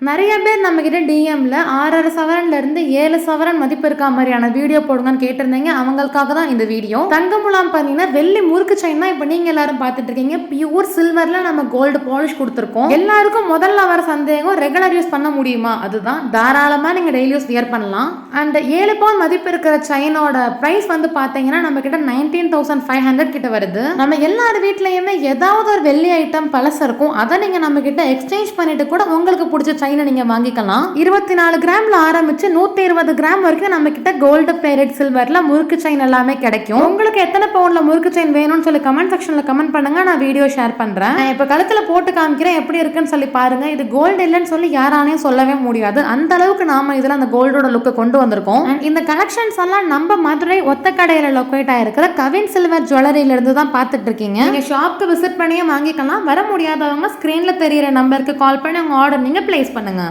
நிறைய பேர் நம்ம கிட்ட டிஎம்ல 6.5 சவரன்ல இருந்து 7 சவரன் மதிப்பு இருக்கா மாதிரியான வீடியோ போடுங்கன்னு கேட்டிருந்தீங்க. அவங்களுக்காக தான் இந்த வீடியோ. தங்க முலாம் பாத்தீங்கன்னா வெள்ளி முறுக்கு செயின் தான் இப்ப நீங்க எல்லாரும் பாத்துட்டு இருக்கீங்க. பியூர் சில்வர்ல நம்ம கோல்டு பாலிஷ் கொடுத்துருக்கோம். எல்லாருக்கும் முதல்ல வர சந்தேகம் ரெகுலர் யூஸ் பண்ண முடியுமா, அதுதான். தாராளமா நீங்க டெய்லி யூஸ் வியர் பண்ணலாம். அண்ட் 7 பவுன் மதிப்பு இருக்கிற செயினோட பிரைஸ் வந்து பாத்தீங்கன்னா நம்ம கிட்ட 19,500 கிட்ட வருது. நம்ம எல்லார் வீட்லயுமே ஏதாவது ஒரு வெள்ளி ஐட்டம் பழசு இருக்கும். அதை நீங்க நம்ம கிட்ட எக்ஸ்சேஞ்ச் பண்ணிட்டு கூட உங்களுக்கு பிடிச்ச செயினை நீங்க வாங்கிக்கலாம். 24 கிராம்ல ஆரம்பிச்சு 120 கிராம் வரைக்கும் நம்ம கிட்ட கோல்டு பிளேட்டட் சில்வர்ல முறுக்கு செயின் எல்லாமே கிடைக்கும். உங்களுக்கு எத்தனை பவுன்ல முறுக்கு செயின் வேணும்னு சொல்லி கமெண்ட் செக்ஷன்ல கமெண்ட் பண்ணுங்க, நான் வீடியோ ஷேர் பண்றேன். நான் இப்ப கழுத்துல போட்டு காமிக்கிறேன், எப்படி இருக்குன்னு சொல்லி பாருங்க. இது கோல்டு இல்லைன்னு சொல்லி யாராலையும் சொல்லவே முடியாது. அந்த அளவுக்கு நாம இதுல அந்த கோல்டோட லுக்கை கொண்டு வந்திருக்கோம். இந்த கலெக்ஷன்ஸ் எல்லாம் நம்ம மதுரை ஒத்தக்கடையில லொக்கேட் ஆயிருக்கிற கவின் சில்வர் ஜுவல்லரியில இருந்து தான் பாத்துட்டு இருக்கீங்க. நீங்க ஷாப்க்கு விசிட் பண்ணியே வாங்கிக்கலாம். வர முடியாதவங்க ஸ்கிரீன்ல தெரியிற நம்பருக்கு கால் பண்ணி உங்க ஆர்டர் நீங்க பிளேஸ் பண்ணுங்க.